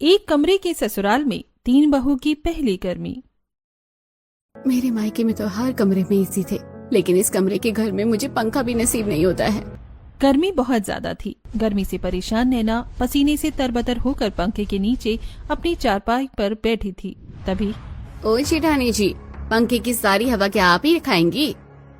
एक कमरे के ससुराल में 3 बहू की पहली गर्मी। मेरे मायके में तो हर कमरे में एसी थे, लेकिन इस कमरे के घर में मुझे पंखा भी नसीब नहीं होता है। गर्मी बहुत ज्यादा थी। गर्मी से परेशान नैना पसीने से तरबतर होकर पंखे के नीचे अपनी चारपाई पर बैठी थी। तभी ओ जेठानी जी, पंखे की सारी हवा क्या आप ही खाएंगी?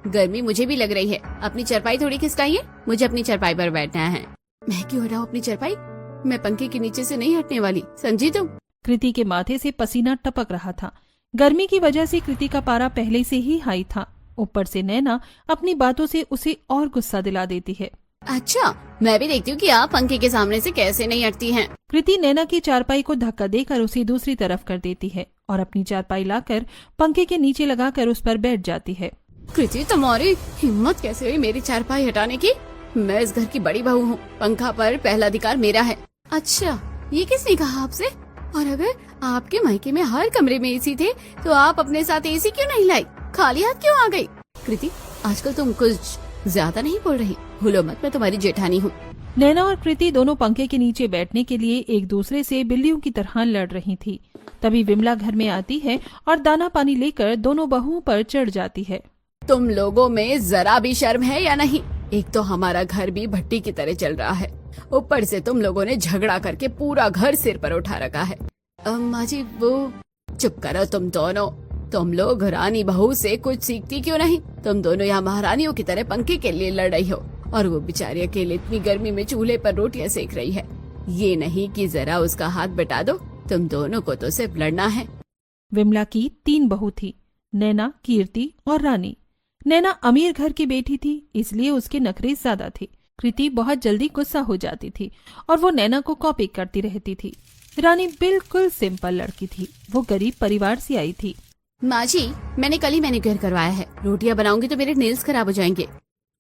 गर्मी मुझे भी लग रही है, अपनी चारपाई थोड़ी खिसकाइए, मुझे अपनी चारपाई पर बैठना है। मैं क्यों हटाऊं अपनी चारपाई? मैं पंखे के नीचे से नहीं हटने वाली, समझी तुम? कृति के माथे से पसीना टपक रहा था। गर्मी की वजह से कृति का पारा पहले से ही हाई था। ऊपर से नैना अपनी बातों से उसे और गुस्सा दिला देती है। अच्छा, मैं भी देखती हूँ कि आप पंखे के सामने से कैसे नहीं हटती हैं। कृति नैना की चारपाई को धक्का देकर उसे दूसरी तरफ कर देती है और अपनी चारपाई लाकर पंखे के नीचे लगाकर उस पर बैठ जाती है। कृति, तुम्हारी हिम्मत कैसे हुई मेरी चारपाई हटाने की? मैं इस घर की बड़ी बहू हूँ, पंखा पर पहला अधिकार मेरा है। अच्छा, ये किसने कहा आपसे? और अगर आपके मायके में हर कमरे में एसी थे तो आप अपने साथ एसी क्यों नहीं लाई? खाली हाथ क्यों आ गई? कृति, आजकल तुम कुछ ज्यादा नहीं बोल रही? भूलो मत, मैं तुम्हारी जेठानी हूँ। नैना और कृति दोनों पंखे के नीचे बैठने के लिए एक दूसरे से बिल्लियों की तरह लड़ रही थी। तभी विमला घर में आती है और दाना पानी लेकर दोनों बहुओं पर चढ़ जाती है। तुम लोगों में जरा भी शर्म है या नहीं? एक तो हमारा घर भी भट्टी की तरह चल रहा है, ऊपर से तुम लोगों ने झगड़ा करके पूरा घर सिर पर उठा रखा है। अम्मा जी, वो चुप करो तुम दोनों। तुम लोग रानी बहू से कुछ सीखती क्यों नहीं? तुम दोनों यहाँ महारानियों की तरह पंखे के लिए लड़ रही हो और वो बेचारी अकेले इतनी गर्मी में चूल्हे पर रोटियां सेक रही है। ये नहीं कि जरा उसका हाथ बटा दो। तुम दोनों को तो सिर्फ लड़ना है। विमला की 3 बहू थी, नैना, कीर्ति और रानी। नैना अमीर घर की बेटी थी, इसलिए उसके नखरे ज्यादा थे। कृति बहुत जल्दी गुस्सा हो जाती थी और वो नैना को कॉपी करती रहती थी। रानी बिल्कुल सिंपल लड़की थी, वो गरीब परिवार से आई थी। माँ जी, मैंने कल ही मैनिक्योर करवाया है, रोटियां बनाऊंगी तो मेरे नेल्स खराब हो जाएंगे।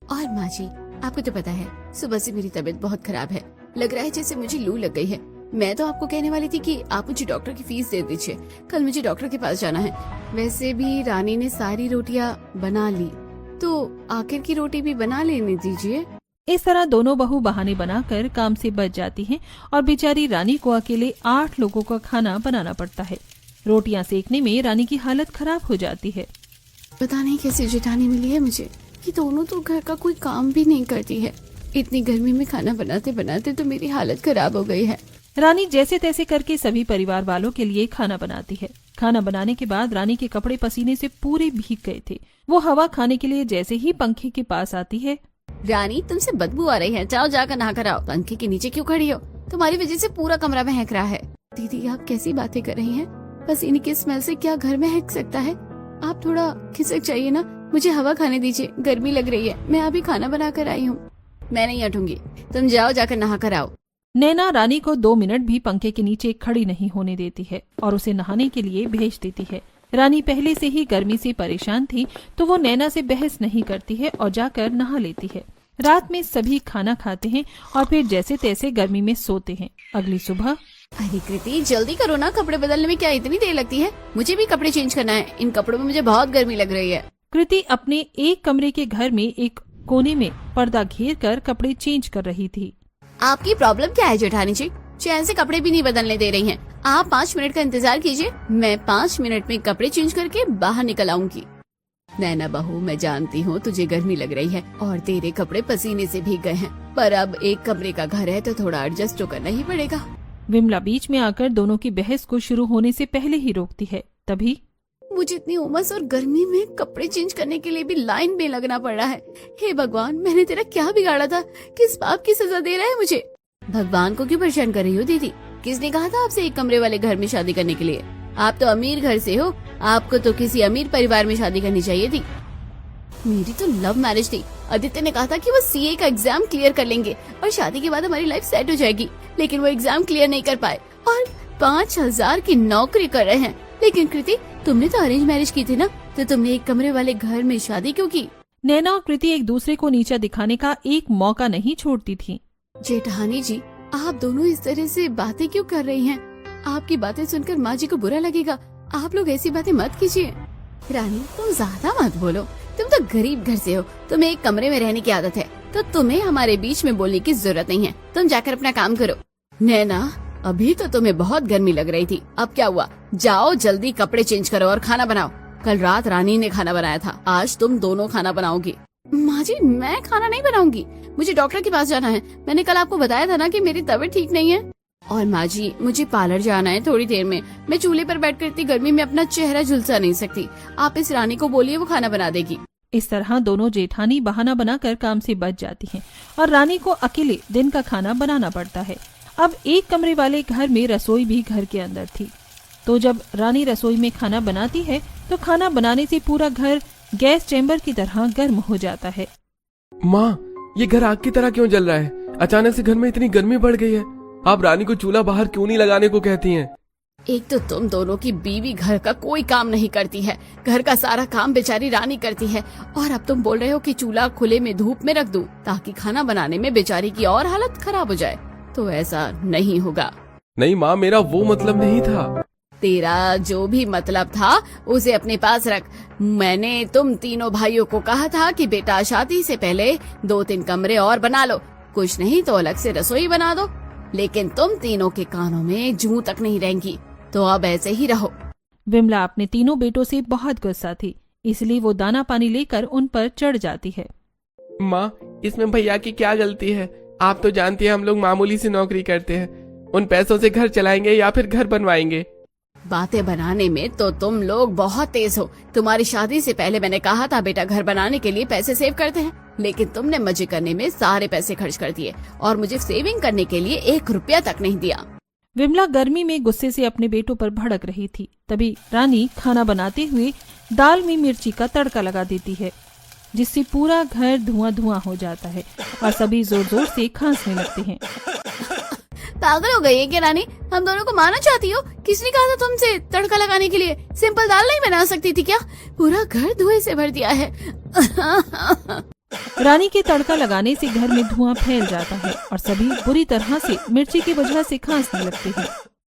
और माँ जी, आपको तो पता है सुबह से मेरी तबीयत बहुत खराब है, लग रहा है जैसे मुझे लू लग गई है। मैं तो आपको कहने वाली थी कि आप मुझे डॉक्टर की फीस दे दीजिए, कल मुझे डॉक्टर के पास जाना है। वैसे भी रानी ने सारी रोटियां बना ली, तो आखिर की रोटी भी बना लेने दीजिए। इस तरह दोनों बहू बहाने बनाकर काम से बच जाती हैं और बेचारी रानी को अकेले 8 लोगों का खाना बनाना पड़ता है। रोटियां सेकने में रानी की हालत खराब हो जाती है। पता नहीं कैसी जेठानी मिली है मुझे, कि दोनों तो घर का कोई काम भी नहीं करती है। इतनी गर्मी में खाना बनाते बनाते तो मेरी हालत खराब हो गई है। रानी जैसे तैसे करके सभी परिवार वालों के लिए खाना बनाती है। खाना बनाने के बाद रानी के कपड़े पसीने से पूरे भीग गए थे। वो हवा खाने के लिए जैसे ही पंखे के पास आती है। रानी, तुमसे बदबू आ रही है, जाओ जाकर नहा कर आओ। पंखे के नीचे क्यों खड़ी हो? तुम्हारी वजह से पूरा कमरा महक रहा है। दीदी, आप कैसी बातें कर रही हैं? पसीने की स्मेल से क्या घर महक सकता है? आप थोड़ा खिसक जाइए ना, मुझे हवा खाने दीजिए, गर्मी लग रही है। मैं अभी खाना बना कर आई हूँ। मैं नहीं हटूंगी, तुम जाओ जाकर नहा कर आओ। नैना रानी को 2 मिनट भी पंखे के नीचे खड़ी नहीं होने देती है और उसे नहाने के लिए भेज देती है। रानी पहले से ही गर्मी से परेशान थी, तो वो नैना से बहस नहीं करती है और जाकर नहा लेती है। रात में सभी खाना खाते हैं और फिर जैसे तैसे गर्मी में सोते हैं। अगली सुबह, अरे कृति, जल्दी करो ना, कपड़े बदलने में क्या इतनी देर लगती है? मुझे भी कपड़े चेंज करना है, इन कपड़ों में मुझे बहुत गर्मी लग रही है। कृति अपने एक कमरे के घर में एक कोने में पर्दा घेर कर कपड़े चेंज कर रही थी। आपकी प्रॉब्लम क्या है जेठानी जी? चैन से कपड़े भी नहीं बदलने दे रही हैं। आप 5 मिनट का इंतजार कीजिए, मैं 5 मिनट में कपड़े चेंज करके बाहर निकल आऊंगी। नैना बहू, मैं जानती हूँ तुझे गर्मी लग रही है और तेरे कपड़े पसीने से भीग गए हैं, पर अब एक कमरे का घर है तो थोड़ा एडजस्ट तो करना ही पड़ेगा। विमला बीच में आकर दोनों की बहस को शुरू होने से पहले ही रोकती है। तभी, मुझे इतनी उमस और गर्मी में कपड़े चेंज करने के लिए भी लाइन में लगना पड़ रहा है। हे भगवान, मैंने तेरा क्या बिगाड़ा था? किस पाप की सजा दे रहा है मुझे? भगवान को क्यों परेशान कर रही हो दीदी? किसने कहा था आपसे एक कमरे वाले घर में शादी करने के लिए? आप तो अमीर घर से हो, आपको तो किसी अमीर परिवार में शादी करनी चाहिए थी। मेरी तो लव मैरिज थी। आदित्य ने कहा था कि वो सीए का एग्जाम क्लियर कर लेंगे और शादी के बाद हमारी लाइफ सेट हो जाएगी, लेकिन वो एग्जाम क्लियर नहीं कर पाए और 5,000 की नौकरी कर रहे हैं। लेकिन कृति, तुमने तो अरेंज मैरिज की थी ना, तो तुमने एक कमरे वाले घर में शादी क्यों की? नैना और कृति एक दूसरे को नीचा दिखाने का एक मौका नहीं छोड़ती थी। जेठानी जी, आप दोनों इस तरह से बातें क्यों कर रही हैं? आपकी बातें सुनकर माँ जी को बुरा लगेगा। आप लोग ऐसी बातें मत कीजिए। रानी, तुम ज्यादा मत बोलो, तुम तो गरीब घर से हो, तुम्हें एक कमरे में रहने की आदत है, तो तुम्हें हमारे बीच में बोलने की जरूरत नहीं है। तुम जाकर अपना काम करो। नैना, अभी तो तुम्हें बहुत गर्मी लग रही थी, अब क्या हुआ? जाओ जल्दी कपड़े चेंज करो और खाना बनाओ। कल रात रानी ने खाना बनाया था, आज तुम दोनों खाना बनाओगी। माँ जी मैं खाना नहीं बनाऊंगी, मुझे डॉक्टर के पास जाना है। मैंने कल आपको बताया था ना कि मेरी तबीयत ठीक नहीं है। और माँ जी मुझे पार्लर जाना है थोड़ी देर में। मैं चूल्हे पर बैठकर इतनी गर्मी में अपना चेहरा झुलसा नहीं सकती। आप इस रानी को बोलिए वो खाना बना देगी। इस तरह दोनों जेठानी बहाना बनाकर काम से बच जाती हैं और रानी को अकेले दिन का खाना बनाना पड़ता है। अब एक कमरे वाले घर में रसोई भी घर के अंदर थी, तो जब रानी रसोई में खाना बनाती है तो खाना बनाने से पूरा घर गैस चैम्बर की तरह गर्म हो जाता है। माँ, ये घर आग की तरह क्यों जल रहा है? अचानक से घर में इतनी गर्मी बढ़ गई है। आप रानी को चूल्हा बाहर क्यों नहीं लगाने को कहती हैं? एक तो तुम दोनों की बीवी घर का कोई काम नहीं करती है, घर का सारा काम बेचारी रानी करती है, और अब तुम बोल रहे हो कि चूल्हा खुले में धूप में रख दूं ताकि खाना बनाने में बेचारी की और हालत खराब हो जाए। तो ऐसा नहीं होगा। नहीं माँ, मेरा वो मतलब नहीं था। तेरा जो भी मतलब था उसे अपने पास रख। मैंने तुम तीनों भाइयों को कहा था कि बेटा शादी से पहले 2-3 कमरे और बना लो, कुछ नहीं तो अलग से रसोई बना दो, लेकिन तुम तीनों के कानों में जूं तक नहीं रहेंगी, तो अब ऐसे ही रहो। विमला अपने तीनों बेटों से बहुत गुस्सा थी, इसलिए वो दाना पानी लेकर उन पर चढ़ जाती है। माँ, इसमें भैया की क्या गलती है? आप तो जानती हैं हम लोग मामूली सी नौकरी करते हैं, उन पैसों से घर चलाएंगे या फिर घर बनवाएंगे। बातें बनाने में तो तुम लोग बहुत तेज हो। तुम्हारी शादी से पहले मैंने कहा था बेटा घर बनाने के लिए पैसे सेव करते हैं, लेकिन तुमने मजे करने में सारे पैसे खर्च कर दिए और मुझे सेविंग करने के लिए 1 रुपया तक नहीं दिया। विमला गर्मी में गुस्से से अपने बेटों पर भड़क रही थी। तभी रानी खाना बनाते हुए दाल में मिर्ची का तड़का लगा देती है, जिससे पूरा घर धुआं धुआं हो जाता है और सभी जोर जोर से खांसने लगते हैं। पागल हो गई है क्या रानी? हम दोनों को मारना चाहती हो? किसने कहा था तुमसे तड़का लगाने के लिए? सिंपल दाल नहीं बना सकती थी क्या? पूरा घर धुएं से भर दिया है। रानी के तड़का लगाने से घर में धुआं फैल जाता है और सभी बुरी तरह से मिर्ची की वजह से खांसने लगते हैं।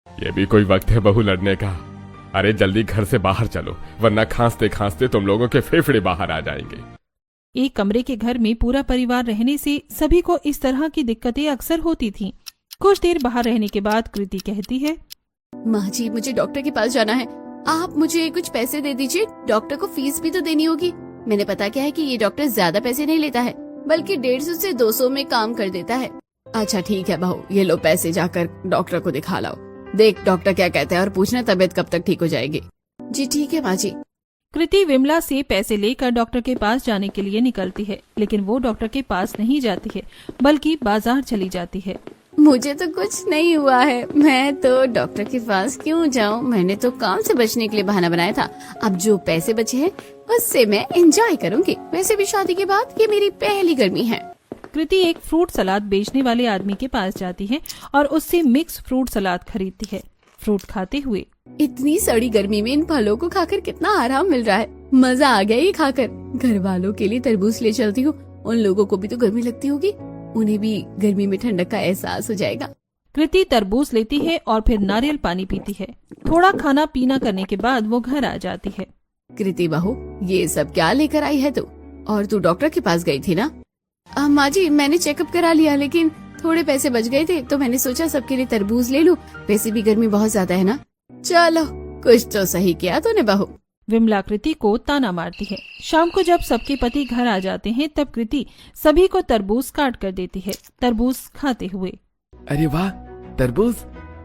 ये भी कोई वक्त है बहू लड़ने का? अरे जल्दी घर से बाहर चलो, वरना खांसते खांसते तुम लोगों के फेफड़े बाहर आ जाएंगे। एक कमरे के घर में पूरा परिवार रहने से सभी को इस तरह की दिक्कतें अक्सर होती थीं। कुछ देर बाहर रहने के बाद कृति कहती है, माँ जी मुझे डॉक्टर के पास जाना है, आप मुझे कुछ पैसे दे दीजिए, डॉक्टर को फीस भी तो देनी होगी। मैंने पता क्या है कि ये डॉक्टर ज्यादा पैसे नहीं लेता है, बल्कि 150 से 200 में काम कर देता है। अच्छा ठीक है बहू, ये लो पैसे, जाकर डॉक्टर को दिखा लाओ। देख डॉक्टर क्या कहते हैं और पूछना तबीयत कब तक ठीक हो जाएगी। जी ठीक है माँ जी। कृति विमला से पैसे लेकर डॉक्टर के पास जाने के लिए निकलती है, लेकिन वो डॉक्टर के पास नहीं जाती है बल्कि बाजार चली जाती है। मुझे तो कुछ नहीं हुआ है, मैं तो डॉक्टर के पास क्यों जाऊं? मैंने तो काम से बचने के लिए बहाना बनाया था। अब जो पैसे बचे हैं उससे मैं एंजॉय करूंगी। वैसे भी शादी के बाद ये मेरी पहली गर्मी है। कृति एक फ्रूट सलाद बेचने वाले आदमी के पास जाती है और उससे मिक्स फ्रूट सलाद खरीदती है। फ्रूट खाते हुए, इतनी सड़ी गर्मी में इन फलों को खाकर कितना आराम मिल रहा है, मजा आ गया ये खाकर। घर वालों के लिए तरबूज ले चलती हूँ, उन लोगों को भी तो गर्मी लगती होगी, उन्हें भी गर्मी में ठंडक का एहसास हो जाएगा। कृति तरबूज लेती है और फिर नारियल पानी पीती है। थोड़ा खाना पीना करने के बाद वो घर आ जाती है। कृति बहू ये सब क्या लेकर आई है तू? और तू डॉक्टर के पास गई थी ना? माँ जी मैंने चेकअप करा लिया, लेकिन थोड़े पैसे बच गए थे तो मैंने सोचा सबके लिए तरबूज ले लूं। वैसे भी गर्मी बहुत ज्यादा है ना। चलो कुछ तो सही किया तूने बहू। विमला कृति को ताना मारती है। शाम को जब सबके पति घर आ जाते हैं तब कृति सभी को तरबूज काट कर देती है, तरबूज खाते हुए। अरे वाह, तरबूज!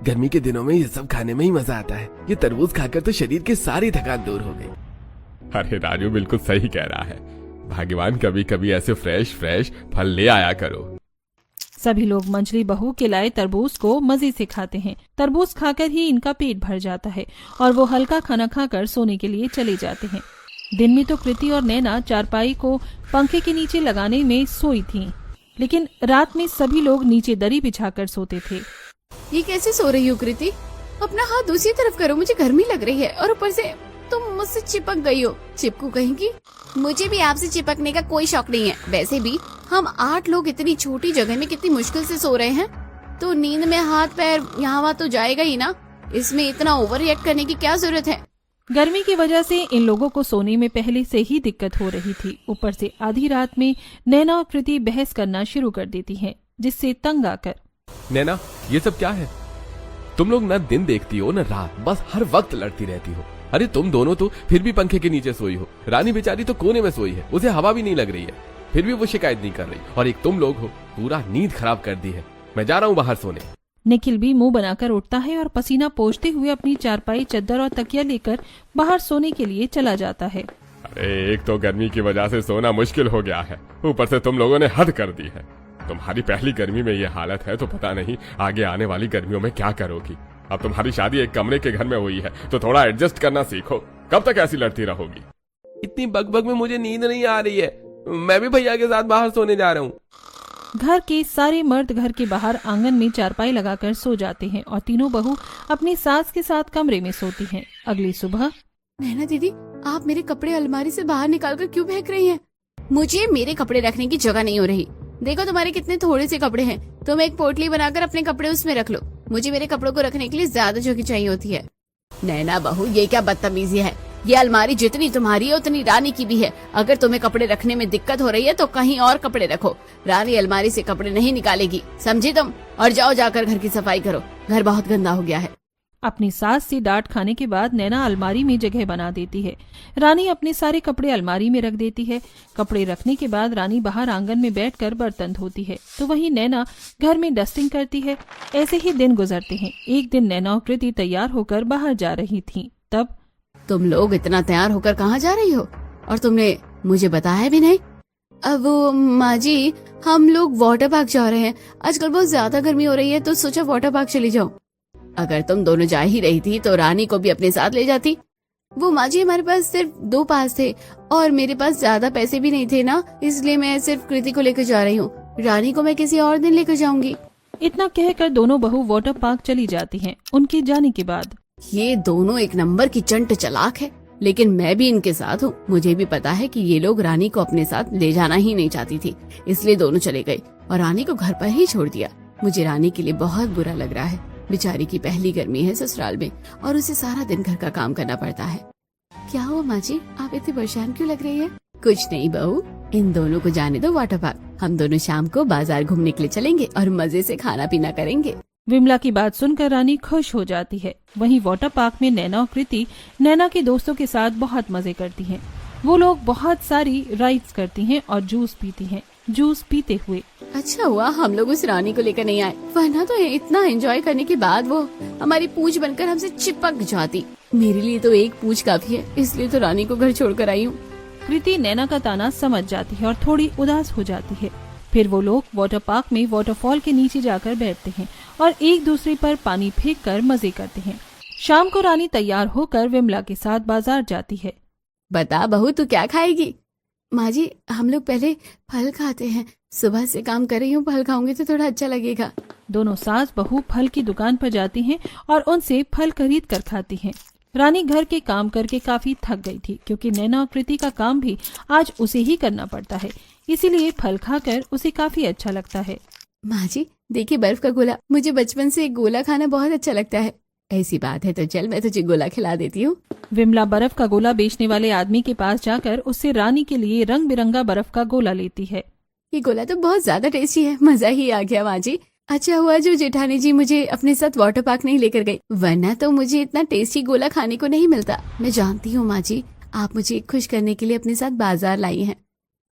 गर्मी के दिनों में ये सब खाने में ही मजा आता है। ये तरबूज खाकर तो शरीर की सारी थकान दूर हो गई। अरे राजू बिल्कुल सही कह रहा है, भगवान कभी कभी ऐसे फ्रेश फ्रेश फल ले आया करो। सभी लोग मंजली बहू के लाए तरबूज को मजे से खाते हैं। तरबूज खाकर ही इनका पेट भर जाता है और वो हल्का खाना खाकर सोने के लिए चले जाते हैं। दिन में तो कृति और नैना चारपाई को पंखे के नीचे लगाने में सोई थीं, लेकिन रात में सभी लोग नीचे दरी बिछाकर सोते थे। ये कैसे सो रही हो कृति? अपना हाथ दूसरी तरफ करो, मुझे गर्मी लग रही है और ऊपर से तुम मुझसे चिपक गई हो। चिपकू कहेंगी। मुझे भी आपसे चिपकने का कोई शौक नहीं है। वैसे भी हम 8 लोग इतनी छोटी जगह में कितनी मुश्किल से सो रहे हैं, तो नींद में हाथ पैर यहाँ वहाँ तो जाएगा ही ना। इसमें इतना ओवर रिएक्ट करने की क्या जरूरत है? गर्मी की वजह से इन लोगों को सोने में पहले से ही दिक्कत हो रही थी। ऊपर से आधी रात में नैना और कृति बहस करना शुरू कर देती हैं, जिससे तंग आकर, नैना ये सब क्या है? तुम लोग न दिन देखती हो न रात, बस हर वक्त लड़ती रहती हो। अरे तुम दोनों तो फिर भी पंखे के नीचे सोई हो, रानी बेचारी तो कोने में सोई है, उसे हवा भी नहीं लग रही है, फिर भी वो शिकायत नहीं कर रही। और एक तुम लोग हो, पूरा नींद खराब कर दी है। मैं जा रहा हूँ बाहर सोने। निखिल भी मुंह बनाकर उठता है और पसीना पोंछते हुए अपनी चारपाई, चद्दर और तकिया लेकर बाहर सोने के लिए चला जाता है। अरे एक तो गर्मी की वजह से सोना मुश्किल हो गया है, ऊपर से तुम लोगों ने हद कर दी है। तुम्हारी पहली गर्मी में ये हालत है तो पता नहीं आगे आने वाली गर्मियों में क्या करोगी। अब तुम्हारी शादी एक कमरे के घर में हुई है तो थोड़ा एडजस्ट करना सीखो। कब तक ऐसी लड़ती रहोगी? इतनी बकबक में मुझे नींद नहीं आ रही है, मैं भी भैया के साथ बाहर सोने जा रहा हूँ। घर के सारे मर्द घर के बाहर आंगन में चारपाई लगाकर सो जाते हैं और तीनों बहू अपनी सास के साथ कमरे में सोती हैं। अगली सुबह नैना दीदी, आप मेरे कपड़े अलमारी से बाहर निकालकर क्यों फेंक रही हैं? मुझे मेरे कपड़े रखने की जगह नहीं हो रही। देखो तुम्हारे कितने थोड़े से कपड़े हैं, तुम एक पोटली बनाकर अपने कपड़े उसमें रख लो। मुझे मेरे कपड़ों को रखने के लिए ज्यादा जगह चाहिए होती है। नैना बहू, ये क्या बदतमीजी है? ये अलमारी जितनी तुम्हारी है उतनी रानी की भी है। अगर तुम्हें कपड़े रखने में दिक्कत हो रही है तो कहीं और कपड़े रखो। रानी अलमारी से कपड़े नहीं निकालेगी, समझी तुम? और जाओ जाकर घर की सफाई करो, घर बहुत गंदा हो गया है। अपनी सास से डांट खाने के बाद नैना अलमारी में जगह बना देती है। रानी अपने सारे कपड़े अलमारी में रख देती है। कपड़े रखने के बाद रानी बाहर आंगन में बैठकर बर्तन धोती है तो वहीं नैना घर में डस्टिंग करती है। ऐसे ही दिन गुजरते हैं। एक दिन नैना और कृति तैयार होकर बाहर जा रही थीं। तब तुम लोग इतना तैयार होकर कहाँ जा रही हो और तुमने मुझे बताया भी नहीं? अब वो माँ जी, हम लोग वाटर पार्क जा रहे हैं। आजकल बहुत ज्यादा गर्मी हो रही है तो सोचा वाटर पार्क चली जाओ। अगर तुम दोनों जा ही रही थी तो रानी को भी अपने साथ ले जाती। वो माँ जी, हमारे पास सिर्फ 2 पास थे और मेरे पास ज्यादा पैसे भी नहीं थे ना, इसलिए मैं सिर्फ कृति को लेकर जा रही हूँ। रानी को मैं किसी और दिन लेकर जाऊंगी। इतना कहकर दोनों बहू वाटर पार्क चली जाती हैं। उनके जाने के बाद ये दोनों एक नंबर की चंट चालाक है, लेकिन मैं भी इनके साथ हूँ। मुझे भी पता है कि ये लोग रानी को अपने साथ ले जाना ही नहीं चाहती थी, इसलिए दोनों चले गए और रानी को घर पर ही छोड़ दिया। मुझे रानी के लिए बहुत बुरा लग रहा है। बेचारी की पहली गर्मी है ससुराल में और उसे सारा दिन घर का काम करना पड़ता है। क्या हुआ माँ जी, आप इतनी परेशान क्यों लग रही है? कुछ नहीं बहू, इन दोनों को जाने दो वाटर पार्क। हम दोनों शाम को बाजार घूमने के लिए चलेंगे और मजे से खाना पीना करेंगे। विमला की बात सुनकर रानी खुश हो जाती है। वहीं वाटर पार्क में नैना और कृति नैना के दोस्तों के साथ बहुत मजे करती हैं। वो लोग बहुत सारी राइड्स करती हैं और जूस पीती हैं। जूस पीते हुए अच्छा हुआ हम लोग उस रानी को लेकर नहीं आए, वरना तो इतना एंजॉय करने के बाद वो हमारी पूंछ बनकर हमसे चिपक जाती। मेरे लिए तो एक पूंछ काफी है, इसलिए तो रानी को घर छोड़कर आई हूँ। कृति नैना का ताना समझ जाती है और थोड़ी उदास हो जाती है। फिर वो लोग वाटर पार्क में वाटरफॉल के नीचे जाकर बैठते हैं और एक दूसरे पर पानी फेंक कर मजे करते हैं। शाम को रानी तैयार होकर विमला के साथ बाजार जाती है। बता बहू, तू क्या खाएगी? माँ जी, हम लोग पहले फल खाते हैं। सुबह से काम कर रही हूँ, फल खाऊंगी तो थोड़ा अच्छा लगेगा। दोनों सास बहू फल की दुकान पर जाती हैं और उनसे फल खरीद कर खाती हैं। रानी घर के काम करके काफी थक गई थी क्योंकि नैना और कृति का काम भी आज उसे ही करना पड़ता है, इसीलिए फल खाकर उसे काफी अच्छा लगता है। माँ जी देखिए, बर्फ का गोला, मुझे बचपन से गोला खाना बहुत अच्छा लगता है। ऐसी बात है तो चल, मैं तुझे गोला खिला देती हूँ। विमला बर्फ का गोला बेचने वाले आदमी के पास जाकर उससे रानी के लिए रंग बिरंगा बर्फ का गोला लेती है। ये गोला तो बहुत ज्यादा टेस्टी है, मजा ही आ गया माँ जी। अच्छा हुआ जो जेठानी जी मुझे अपने साथ वाटर पार्क नहीं लेकर गई, वरना तो मुझे इतना टेस्टी गोला खाने को नहीं मिलता। मैं जानती हूँ माँ जी, आप मुझे खुश करने के लिए अपने साथ बाजार लाई हैं।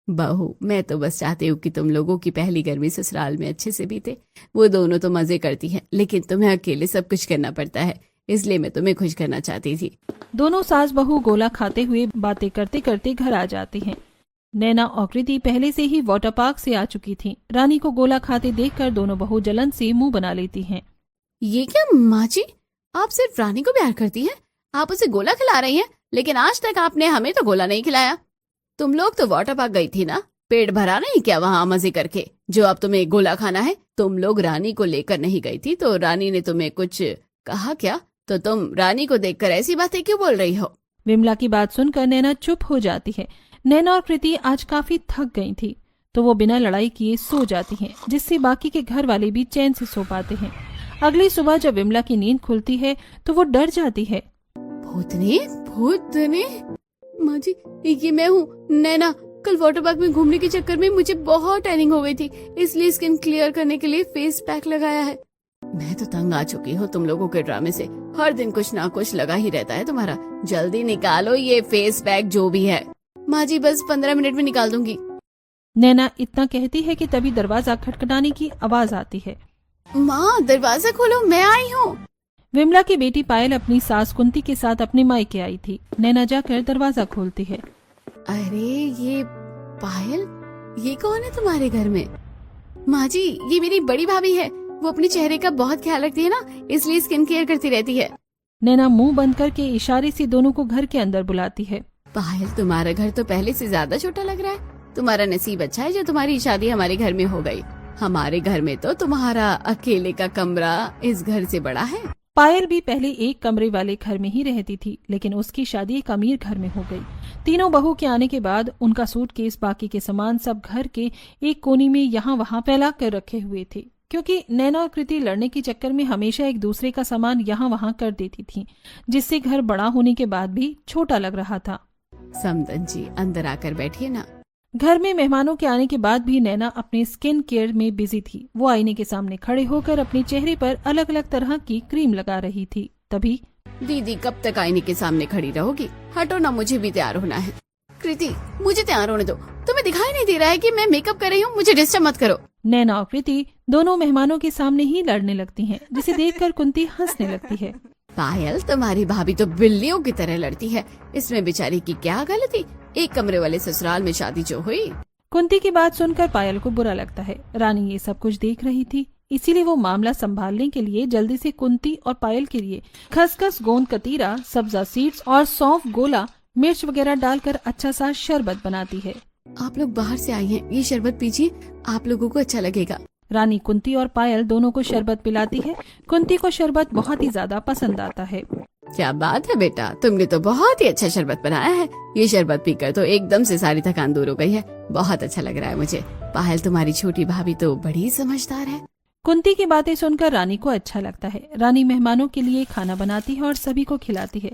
बहू, मैं तो बस चाहती हूँ कि तुम लोगों की पहली गर्मी ससुराल में अच्छे से बीते। वो दोनों तो मजे करती हैं, लेकिन तुम्हें अकेले सब कुछ करना पड़ता है, इसलिए मैं तुम्हें खुश करना चाहती थी। दोनों सास बहू गोला खाते हुए बातें करते करते घर आ जाती हैं। नैना और कृति पहले से ही वाटर पार्क से आ चुकी थीं। रानी को गोला खाते देखकर दोनों बहू जलन से मुंह बना लेती हैं। ये क्या माँ जी, आप सिर्फ रानी को प्यार करती हैं? आप उसे गोला खिला रही हैं, लेकिन आज तक आपने हमें तो गोला नहीं खिलाया। तुम लोग तो वाटर पार्क गई थी ना, पेट भरा नहीं क्या वहाँ मजे करके, जो अब तुम्हें गोला खाना है? तुम लोग रानी को लेकर नहीं गई थी तो रानी ने तुम्हें कुछ कहा क्या? तो तुम रानी को देखकर ऐसी बातें क्यों बोल रही हो? विमला की बात सुनकर नैना चुप हो जाती है। नैना और कृति आज काफी थक गई थी तो वो बिना लड़ाई किए सो जाती हैं, जिससे बाकी के घर वाले भी चैन से सो पाते हैं। अगली सुबह जब विमला की नींद खुलती है तो वो डर जाती है। भूतनी, भूतनी, माँ जी ये मैं हूँ नैना। कल वाटर पार्क में घूमने के चक्कर में मुझे बहुत टैनिंग हो गई थी, इसलिए स्किन क्लियर करने के लिए फेस पैक लगाया है। मैं तो तंग आ चुकी हूँ तुम लोगों के ड्रामे से। हर दिन कुछ ना कुछ लगा ही रहता है तुम्हारा। जल्दी निकालो ये फेस पैक जो भी है। माँ जी बस 15 मिनट में निकाल दूंगी। नैना इतना कहती है कि तभी दरवाजा खटखटाने की आवाज आती है। माँ दरवाजा खोलो, मैं आई हूँ। विमला की बेटी पायल अपनी सास कुंती के साथ अपने मायके आई थी। नैना जाकर दरवाजा खोलती है। अरे ये पायल, ये कौन है तुम्हारे घर में? माँ जी ये मेरी बड़ी भाभी है। वो अपने चेहरे का बहुत ख्याल रखती है ना, इसलिए स्किन केयर करती रहती है। नैना मुंह बंद करके इशारे से दोनों को घर के अंदर बुलाती है। पायल तुम्हारा घर तो पहले से ज्यादा छोटा लग रहा है। तुम्हारा नसीब अच्छा है जो तुम्हारी शादी हमारे घर में हो गई। हमारे घर में तो तुम्हारा अकेले का कमरा इस घर से बड़ा है। पायल भी पहले एक कमरे वाले घर में ही रहती थी, लेकिन उसकी शादी एक अमीर घर में हो गई। तीनों बहू के आने के बाद उनका सूटकेस, बाकी के सामान सब घर के एक कोने में यहाँ वहाँ फैला कर रखे हुए थे, क्योंकि नैना और कृति लड़ने के चक्कर में हमेशा एक दूसरे का सामान यहाँ वहाँ कर देती थी, जिससे घर बड़ा होने के बाद भी छोटा लग रहा था। समदन जी अंदर आकर बैठिए ना। घर में मेहमानों के आने के बाद भी नैना अपने स्किन केयर में बिजी थी। वो आईने के सामने खड़े होकर अपने चेहरे पर अलग अलग तरह की क्रीम लगा रही थी। तभी दीदी कब तक आईने के सामने खड़ी रहोगी? हटो ना, मुझे भी तैयार होना है। कृति मुझे तैयार होने दो। तुम्हें दिखाई नहीं दे रहा है कि मैं मेकअप कर रही हूँ? मुझे डिस्टर्ब मत करो। नैना और कृति दोनों मेहमानों के सामने ही लड़ने लगती हैं, जिसे देखकर कुंती हंसने लगती है। पायल तुम्हारी भाभी तो बिल्लियों की तरह लड़ती है। इसमें बेचारी की क्या गलती? एक कमरे वाले ससुराल में शादी जो हुई। कुंती की बात सुनकर पायल को बुरा लगता है। रानी ये सब कुछ देख रही थी, इसीलिए वो मामला संभालने के लिए जल्दी से कुंती और पायल के लिए खसखस, गोंद कतीरा, सब्जा सीड्स और सौंफ, गोला, मिर्च वगैरह डालकर अच्छा सा शरबत बनाती है। आप लोग बाहर से आई हैं, ये शरबत पीजिए, आप लोगों को अच्छा लगेगा। रानी कुंती और पायल दोनों को शरबत पिलाती है। कुंती को शरबत बहुत ही ज्यादा पसंद आता है। क्या बात है बेटा, तुमने तो बहुत ही अच्छा शरबत बनाया है। ये शरबत पीकर तो एकदम से सारी थकान दूर हो गई है। बहुत अच्छा लग रहा है मुझे। पायल तुम्हारी छोटी भाभी तो बड़ी समझदार है। कुंती की बातें सुनकर रानी को अच्छा लगता है। रानी मेहमानों के लिए खाना बनाती है और सभी को खिलाती है।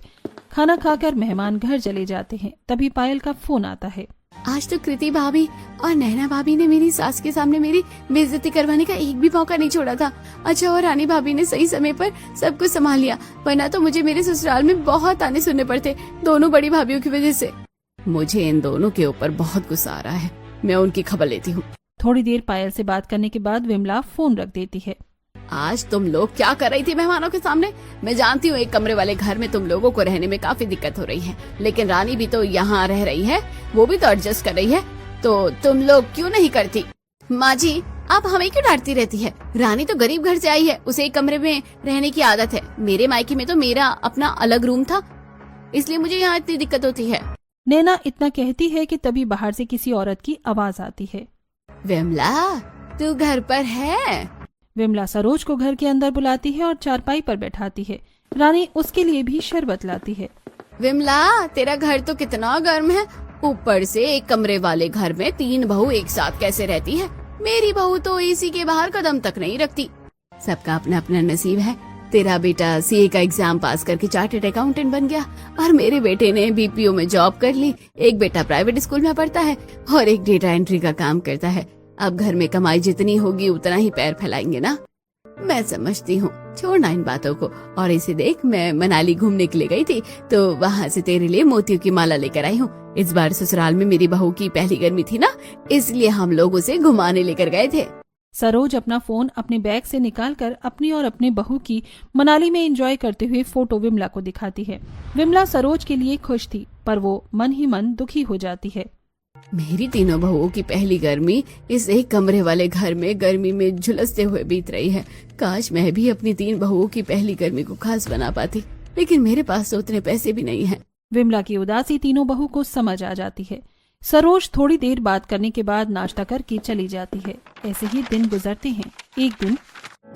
खाना खाकर मेहमान घर चले जाते हैं। तभी पायल का फोन आता है। आज तो कृति भाभी और नैना भाभी ने मेरी सास के सामने मेरी बेइज्जती करवाने का एक भी मौका नहीं छोड़ा था। अच्छा और रानी भाभी ने सही समय पर सब कुछ संभाल लिया, वरना तो मुझे मेरे ससुराल में बहुत ताने सुनने पड़ते, दोनों बड़ी भाभीयों की वजह से। मुझे इन दोनों के ऊपर बहुत गुस्सा आ रहा है। मैं उनकी खबर लेती हूँ। थोड़ी देर पायल से बात करने के बाद विमला फोन रख देती है। आज तुम लोग क्या कर रही थी मेहमानों के सामने? मैं जानती हूँ एक कमरे वाले घर में तुम लोगों को रहने में काफी दिक्कत हो रही है, लेकिन रानी भी तो यहाँ रह रही है, वो भी तो एडजस्ट कर रही है, तो तुम लोग क्यों नहीं करती? माँ जी आप हमें क्यों डांटती रहती है? रानी तो गरीब घर से आई है, उसे एक कमरे में रहने की आदत है। मेरे मायके में तो मेरा अपना अलग रूम था, इसलिए मुझे यहाँ इतनी दिक्कत होती है। नैना इतना कहती है कि तभी बाहर से किसी औरत की आवाज आती है। विमला तू घर पर है? विमला सरोज को घर के अंदर बुलाती है और चारपाई पर बैठाती है। रानी उसके लिए भी शरबत लाती है। विमला तेरा घर तो कितना गर्म है, ऊपर से एक कमरे वाले घर में 3 बहू एक साथ कैसे रहती है? मेरी बहू तो एसी के बाहर कदम तक नहीं रखती। सबका अपना अपना नसीब है। तेरा बेटा सीए का एग्जाम पास करके चार्टर्ड अकाउंटेंट बन गया और मेरे बेटे ने बीपीओ में जॉब कर ली। एक बेटा प्राइवेट स्कूल में पढ़ता है और एक डेटा एंट्री का काम करता है। अब घर में कमाई जितनी होगी उतना ही पैर फैलाएंगे ना। मैं समझती हूँ, छोड़ना इन बातों को। और इसे देख, मैं मनाली घूमने के लिए गई थी तो वहाँ से तेरे लिए मोतियों की माला लेकर आई हूँ। इस बार ससुराल में मेरी बहू की पहली गर्मी थी ना, इसलिए हम लोग उसे घुमाने लेकर गए थे। सरोज अपना फोन अपने बैग से निकालकर अपनी और अपने बहू की मनाली में एंजॉय करते हुए फोटो विमला को दिखाती है। विमला सरोज के लिए खुश थी, पर वो मन ही मन दुखी हो जाती है। मेरी तीनों बहुओं की पहली गर्मी इस एक कमरे वाले घर में गर्मी में झुलसते हुए बीत रही है। काश मैं भी अपनी 3 बहुओं की पहली गर्मी को खास बना पाती, लेकिन मेरे पास तो उतने पैसे भी नहीं हैं। विमला की उदासी तीनों बहू को समझ आ जाती है। सरोज थोड़ी देर बात करने के बाद नाश्ता करके चली जाती है। ऐसे ही दिन गुजरते हैं। एक दिन,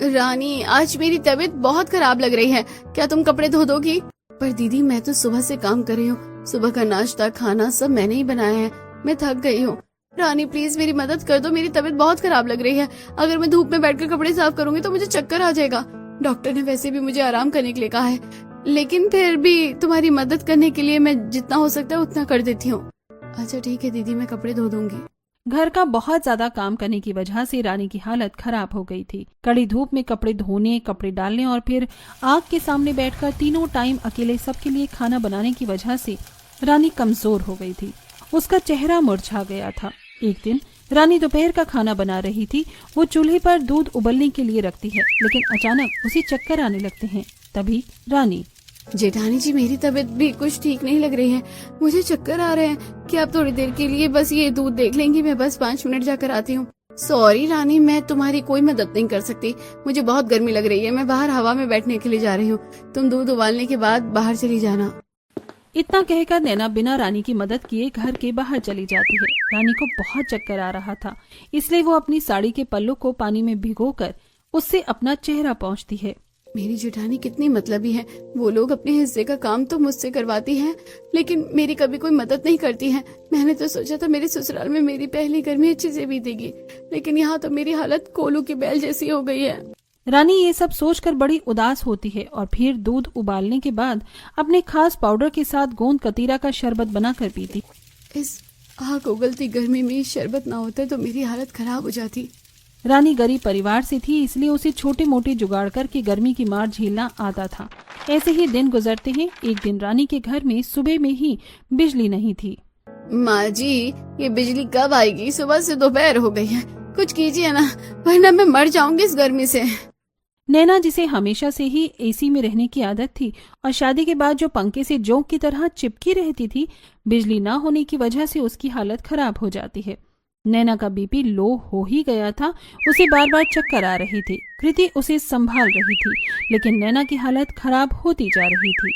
रानी आज मेरी तबीयत बहुत खराब लग रही है, क्या तुम कपड़े धो दोगी? पर दीदी मैं तो सुबह से काम कर रही हूँ, सुबह का नाश्ता खाना सब मैंने ही बनाया है, मैं थक गई हूँ। रानी प्लीज मेरी मदद कर दो, मेरी तबीयत बहुत खराब लग रही है। अगर मैं धूप में बैठकर कपड़े साफ करूंगी तो मुझे चक्कर आ जाएगा। डॉक्टर ने वैसे भी मुझे आराम करने के लिए कहा है, लेकिन फिर भी तुम्हारी मदद करने के लिए मैं जितना हो सकता है उतना कर देती हूँ। अच्छा ठीक है दीदी, मैं कपड़े धो दूंगी। घर का बहुत ज्यादा काम करने की वजह से रानी की हालत खराब हो गई थी। कड़ी धूप में कपड़े धोने, कपड़े डालने और फिर आग के सामने बैठकर तीनों टाइम अकेले सबके लिए खाना बनाने की वजह से रानी कमजोर हो गई थी। उसका चेहरा मुरझा गया था। एक दिन रानी दोपहर का खाना बना रही थी। वो चूल्हे पर दूध उबलने के लिए रखती है, लेकिन अचानक उसे चक्कर आने लगते हैं। तभी रानी, जेठानी जी, मेरी तबीयत भी कुछ ठीक नहीं लग रही है, मुझे चक्कर आ रहे हैं। क्या आप थोड़ी देर के लिए बस ये दूध देख लेंगी? मैं बस 5 मिनट जाकर आती हूँ। सॉरी रानी, मैं तुम्हारी कोई मदद नहीं कर सकती। मुझे बहुत गर्मी लग रही है, मैं बाहर हवा में बैठने के लिए जा रही हूँ। तुम दूध उबालने के बाद बाहर चली जाना। इतना कहकर नैना बिना रानी की मदद किए घर के बाहर चली जाती है। रानी को बहुत चक्कर आ रहा था, इसलिए वो अपनी साड़ी के पल्लू को पानी में भिगोकर उससे अपना चेहरा पोंछती है। मेरी जेठानी कितनी मतलबी है। वो लोग अपने हिस्से का काम तो मुझसे करवाती हैं, लेकिन मेरी कभी कोई मदद नहीं करती हैं। मैंने तो सोचा था मेरे ससुराल में मेरी पहली गर्मी अच्छे से बीतेगी, लेकिन यहाँ तो मेरी हालत कोलू की बैल जैसी हो गई है। रानी ये सब सोचकर बड़ी उदास होती है और फिर दूध उबालने के बाद अपने खास पाउडर के साथ गोंद कतीरा का शरबत बनाकर पीती। इस आग उगलती गर्मी में शरबत ना होता तो मेरी हालत खराब हो जाती। रानी गरीब परिवार से थी, इसलिए उसे छोटे मोटे जुगाड़ करके गर्मी की मार झेलना आता था। ऐसे ही दिन गुजरते हैं। एक दिन रानी के घर में सुबह में ही बिजली नहीं थी। माँ जी, ये बिजली कब आएगी? सुबह से दोपहर हो गई है, कुछ कीजिए ना, वरना मैं मर जाऊंगी इस गर्मी से। नैना, जिसे हमेशा से ही एसी में रहने की आदत थी और शादी के बाद जो पंखे से जोंक की तरह चिपकी रहती थी, बिजली न होने की वजह से उसकी हालत खराब हो जाती है। नैना का बीपी लो हो ही गया था, उसे बार बार चक्कर आ रही थी। कृति उसे संभाल रही थी, लेकिन नैना की हालत खराब होती जा रही थी।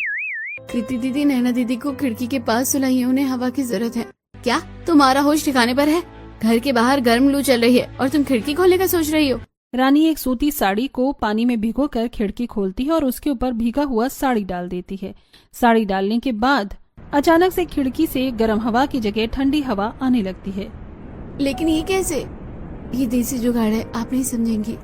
कृति दीदी, नैना दीदी को खिड़की के पास सुलाइए, उन्हें हवा की जरूरत है। क्या तुम्हारा होश ठिकाने पर है? घर के बाहर गर्म लू चल रही है और तुम खिड़की खोलने का सोच रही हो? रानी एक सूती साड़ी को पानी में भिगोकर खिड़की खोलती है और उसके ऊपर भीगा हुआ साड़ी डाल देती है। साड़ी डालने के बाद अचानक से खिड़की से गर्म हवा की जगह ठंडी हवा आने लगती है। लेकिन ये कैसे? ये देसी जुगाड़ है, आप नहीं समझेंगी।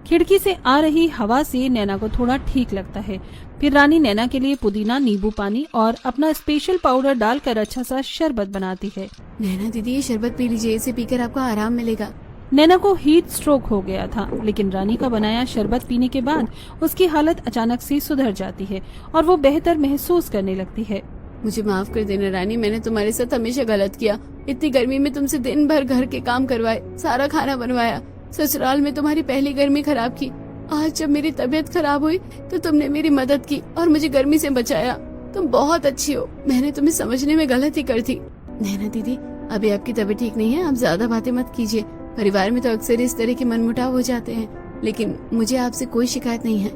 खिड़की से आ रही हवा से नैना को थोड़ा ठीक लगता है। फिर रानी नैना के लिए पुदीना, नींबू पानी और अपना स्पेशल पाउडर डालकर अच्छा सा शरबत बनाती है। नैना दीदी, ये शरबत पी लीजिए, इसे पीकर आपको आराम मिलेगा। नैना को हीट स्ट्रोक हो गया था, लेकिन रानी का बनाया शरबत पीने के बाद उसकी हालत अचानक से सुधर जाती है और वो बेहतर महसूस करने लगती है। मुझे माफ कर देना रानी, मैंने तुम्हारे साथ हमेशा गलत किया। इतनी गर्मी में तुमसे दिन भर घर के काम करवाए, सारा खाना बनवाया, ससुराल में तुम्हारी पहली गर्मी खराब की। आज जब मेरी तबीयत खराब हुई तो तुमने मेरी मदद की और मुझे गर्मी से बचाया। तुम बहुत अच्छी हो, मैंने तुम्हें समझने में गलती कर थी। नैना दीदी, अभी आपकी तबीयत ठीक नहीं है, आप ज्यादा बातें मत कीजिए। परिवार में तो अक्सर इस तरह के मनमुटाव हो जाते हैं, लेकिन मुझे आपसे कोई शिकायत नहीं है।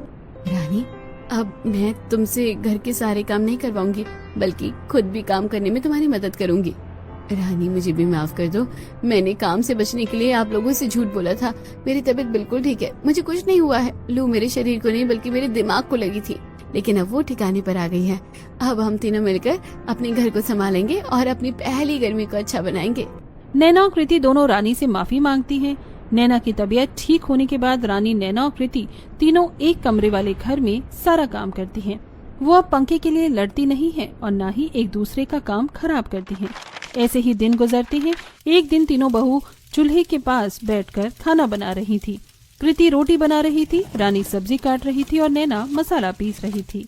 रानी, अब मैं तुमसे घर के सारे काम नहीं करवाऊंगी, बल्कि खुद भी काम करने में तुम्हारी मदद करूंगी। रानी, मुझे भी माफ कर दो, मैंने काम से बचने के लिए आप लोगों से झूठ बोला था। मेरी तबीयत बिल्कुल ठीक है, मुझे कुछ नहीं हुआ है। लू मेरे शरीर को नहीं बल्कि मेरे दिमाग को लगी थी, लेकिन अब वो ठिकाने पर आ गई है। अब हम तीनों मिलकर अपने घर को संभालेंगे और अपनी पहली गर्मी को अच्छा बनाएंगे। नैना और कृति दोनों रानी से माफी मांगती हैं। नैना की तबीयत ठीक होने के बाद रानी, नैना और कृति तीनों एक कमरे वाले घर में सारा काम करती हैं। वो अब पंखे के लिए लड़ती नहीं है और न ही एक दूसरे का काम खराब करती हैं। ऐसे ही दिन गुजरते हैं। एक दिन तीनों बहू चूल्हे के पास बैठकर खाना बना रही थी। कृति रोटी बना रही थी, रानी सब्जी काट रही थी और नैना मसाला पीस रही थी।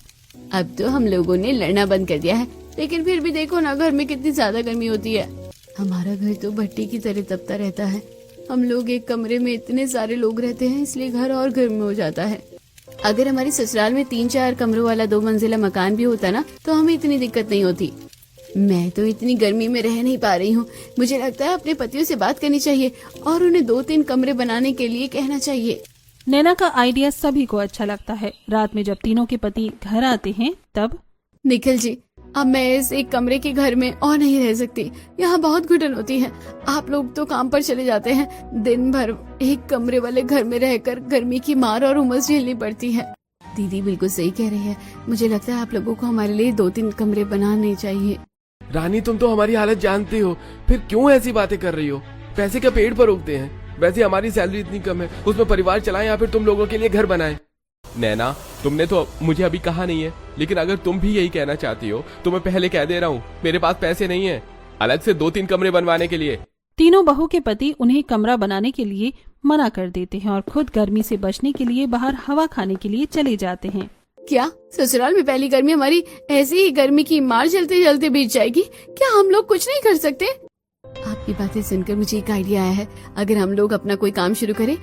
अब तो हम लोगों ने लड़ना बंद कर दिया है, लेकिन फिर भी देखो ना, घर में कितनी ज्यादा गर्मी होती है। हमारा घर तो भट्टी की तरह तपता रहता है। हम लोग एक कमरे में इतने सारे लोग रहते हैं, इसलिए घर और गर्म हो जाता है। अगर हमारे ससुराल में 3-4 कमरों वाला 2 मंजिला मकान भी होता ना, तो हमें इतनी दिक्कत नहीं होती। मैं तो इतनी गर्मी में रह नहीं पा रही हूँ। मुझे लगता है अपने पतियों से बात करनी चाहिए और उन्हें 2-3 कमरे बनाने के लिए कहना चाहिए। नैना का आइडिया सभी को अच्छा लगता है। रात में जब तीनों के पति घर आते हैं तब, निखिल जी, अब मैं इस एक कमरे के घर में और नहीं रह सकती। यहाँ बहुत घुटन होती है। आप लोग तो काम पर चले जाते हैं, दिन भर एक कमरे वाले घर में रहकर गर्मी की मार और उमस झेलनी पड़ती है। दीदी बिल्कुल सही कह रही है, मुझे लगता है आप लोगों को हमारे लिए 2-3 कमरे बनाने चाहिए। रानी, तुम तो हमारी हालत जानती हो, फिर क्यों ऐसी बातें कर रही हो? पैसे क्या पेड़ पर उगते हैं? वैसे हमारी सैलरी इतनी कम है, उसमें परिवार चलाएं या फिर तुम लोगों के लिए घर बनाएं। नैना, तुमने तो मुझे अभी कहा नहीं है, लेकिन अगर तुम भी यही कहना चाहती हो तो मैं पहले कह दे रहा हूँ, मेरे पास पैसे नहीं है अलग से 2-3 कमरे बनवाने के लिए। तीनों बहू के पति उन्हें कमरा बनाने के लिए मना कर देते हैं और खुद गर्मी से बचने के लिए बाहर हवा खाने के लिए चले जाते हैं। क्या ससुराल में पहली गर्मी हमारी ऐसे ही गर्मी की मार जलते जलते बीत जाएगी? क्या हम लोग कुछ नहीं कर सकते? आपकी बातें सुनकर मुझे एक आइडिया आया है। अगर हम लोग अपना कोई काम शुरू करें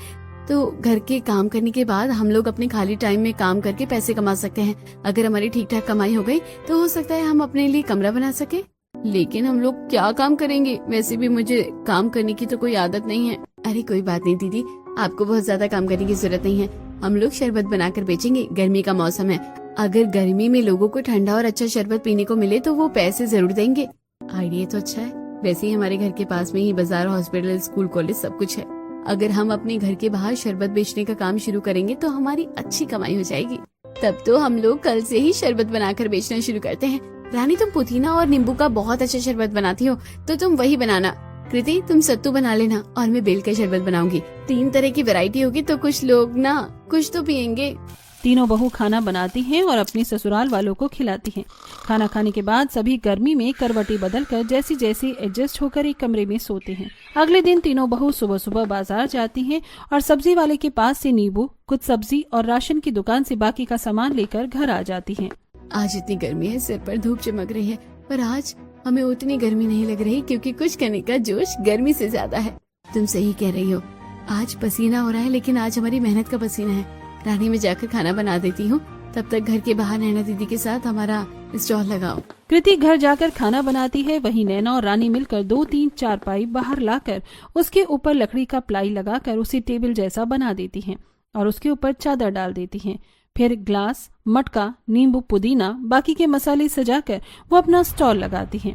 तो घर के काम करने के बाद हम लोग अपने खाली टाइम में काम करके पैसे कमा सकते हैं। अगर हमारी ठीक ठाक कमाई हो गई तो हो सकता है हम अपने लिए कमरा बना सके। लेकिन हम लोग क्या काम करेंगे? वैसे भी मुझे काम करने की तो कोई आदत नहीं है। अरे कोई बात नहीं दीदी, आपको बहुत ज्यादा काम करने की जरूरत नहीं है। हम लोग शरबत बनाकर बेचेंगे। गर्मी का मौसम है, अगर गर्मी में लोगों को ठंडा और अच्छा शरबत पीने को मिले तो वो पैसे जरूर देंगे। आइडिया तो अच्छा है। वैसे ही हमारे घर के पास में ही बाजार, हॉस्पिटल, स्कूल, कॉलेज सब कुछ है। अगर हम अपने घर के बाहर शरबत बेचने का काम शुरू करेंगे तो हमारी अच्छी कमाई हो जाएगी। तब तो हम लोग कल से ही शरबत बनाकर बेचना शुरू करते हैं। रानी, तुम पुदीना और नींबू का बहुत अच्छा शरबत बनाती हो तो तुम वही बनाना। कृति, तुम सत्तू बना लेना और मैं बेल का शरबत बनाऊंगी। 3 तरह की वैरायटी होगी तो कुछ लोग ना कुछ तो पियेंगे। तीनों बहू खाना बनाती हैं और अपने ससुराल वालों को खिलाती हैं। खाना खाने के बाद सभी गर्मी में करवटें बदलकर जैसी जैसी एडजस्ट होकर एक कमरे में सोते हैं। अगले दिन तीनों बहू सुबह सुबह बाजार जाती हैं और सब्जी वाले के पास से नींबू, कुछ सब्जी और राशन की दुकान से बाकी का सामान लेकर घर आ जाती हैं। आज इतनी गर्मी है, सिर पर धूप चमक रही है, पर आज हमें उतनी गर्मी नहीं लग रही क्योंकि कुछ करने का जोश गर्मी से ज्यादा है। तुम सही कह रही हो, आज पसीना हो रहा है, लेकिन आज हमारी मेहनत का पसीना है। रानी, में जाकर खाना बना देती हूँ, तब तक घर के बाहर नैना दीदी के साथ हमारा स्टॉल लगाओ। कृति घर जाकर खाना बनाती है। वहीं नैना और रानी मिलकर 2-3 चारपाई बाहर लाकर उसके ऊपर लकड़ी का प्लाई लगाकर उसे टेबल जैसा बना देती हैं और उसके ऊपर चादर डाल देती हैं। फिर ग्लास, मटका, नींबू, पुदीना, बाकी के मसाले सजाकर वो अपना स्टॉल लगाती हैं।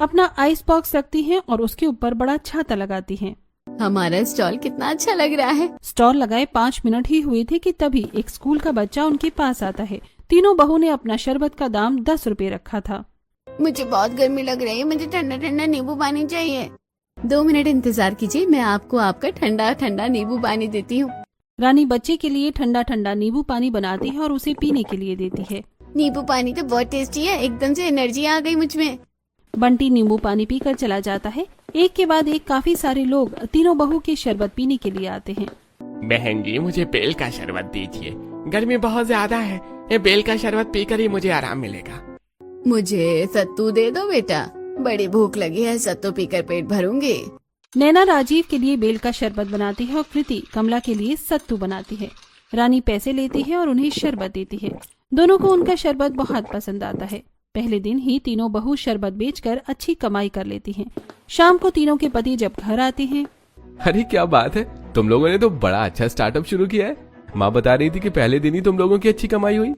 अपना आइस बॉक्स रखती हैं और उसके ऊपर बड़ा छाता लगाती हैं। हमारा स्टॉल कितना अच्छा लग रहा है। स्टॉल लगाए 5 मिनट ही हुए थे कि तभी एक स्कूल का बच्चा उनके पास आता है। तीनों बहू ने अपना शरबत का दाम 10 रुपए रखा था। मुझे बहुत गर्मी लग रही है, मुझे ठंडा ठंडा नींबू पानी चाहिए। 2 मिनट इंतजार कीजिए, मैं आपको आपका ठंडा ठंडा नींबू पानी देती हूँ। रानी बच्चे के लिए ठंडा ठंडा नींबू पानी बनाती है और उसे पीने के लिए देती है। नींबू पानी तो बहुत टेस्टी है, एकदम से एनर्जी आ गई मुझ में। बंटी नींबू पानी पीकर चला जाता है। एक के बाद एक काफी सारे लोग तीनों बहू के शरबत पीने के लिए आते हैं। बहन जी, मुझे बेल का शरबत दीजिए, गर्मी बहुत ज्यादा है। ये बेल का शरबत पीकर ही मुझे आराम मिलेगा। मुझे सत्तू दे दो बेटा, बड़ी भूख लगी है, सत्तू पीकर पेट भरूंगी। नैना राजीव के लिए बेल का शरबत बनाती है और कृति कमला के लिए सत्तू बनाती है। रानी पैसे लेती है और उन्हें शरबत देती है। दोनों को उनका शरबत बहुत पसंद आता है। पहले दिन ही तीनों बहू शरबत बेचकर अच्छी कमाई कर लेती हैं। शाम को तीनों के पति जब घर आते हैं। अरे क्या बात है, तुम लोगों ने तो बड़ा अच्छा स्टार्टअप शुरू किया है। माँ बता रही थी कि पहले दिन ही तुम लोगों की अच्छी कमाई हुई।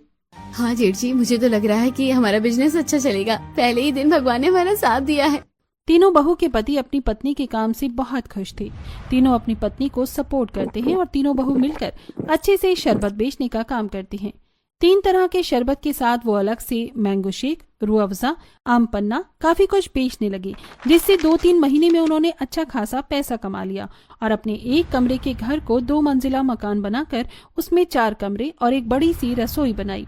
हाँ जेठ जी, मुझे तो लग रहा है कि हमारा बिजनेस अच्छा चलेगा। पहले ही दिन भगवान ने हमारा साथ दिया है। तीनों बहू के पति अपनी पत्नी के काम से बहुत खुश थे। तीनों अपनी पत्नी को सपोर्ट करते हैं और तीनों बहू मिलकर अच्छे से शरबत बेचने का काम करती हैं। 3 तरह के शरबत के साथ वो अलग से मैंगो शेक, रूह अफ़ज़ा, आम पन्ना काफी कुछ बेचने लगी, जिससे 2-3 महीने में उन्होंने अच्छा खासा पैसा कमा लिया और अपने एक कमरे के घर को 2 मंजिला मकान बनाकर उसमें 4 कमरे और एक बड़ी सी रसोई बनाई।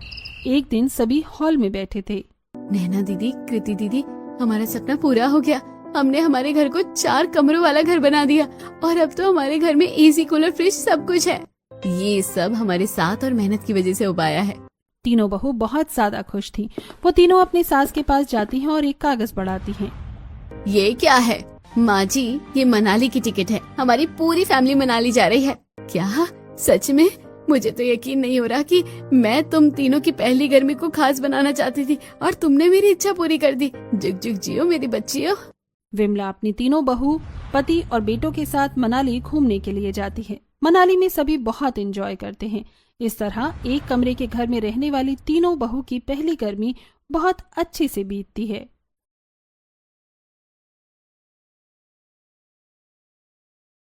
एक दिन सभी हॉल में बैठे थे। नैना दीदी, कृति दीदी, हमारा सपना पूरा हो गया। हमने हमारे घर को 4 कमरों वाला घर बना दिया और अब तो हमारे घर में एसी, कूलर, फ्रिज सब कुछ है। ये सब हमारे साथ और मेहनत की वजह से हो पाया है। तीनों बहू बहुत ज्यादा खुश थीं। वो तीनों अपनी सास के पास जाती हैं और एक कागज बढ़ाती हैं। ये क्या है? माँ जी, ये मनाली की टिकट है। हमारी पूरी फैमिली मनाली जा रही है। क्या सच में? मुझे तो यकीन नहीं हो रहा कि मैं तुम तीनों की पहली गर्मी को खास बनाना चाहती थी और तुमने मेरी इच्छा पूरी कर दी। जुग जुग जियो मेरी बच्चियों। विमला अपनी तीनों बहू, पति और बेटों के साथ मनाली घूमने के लिए जाती है। मनाली में सभी बहुत एंजॉय करते हैं। इस तरह एक कमरे के घर में रहने वाली तीनों बहू की पहली गर्मी बहुत अच्छे से बीतती है।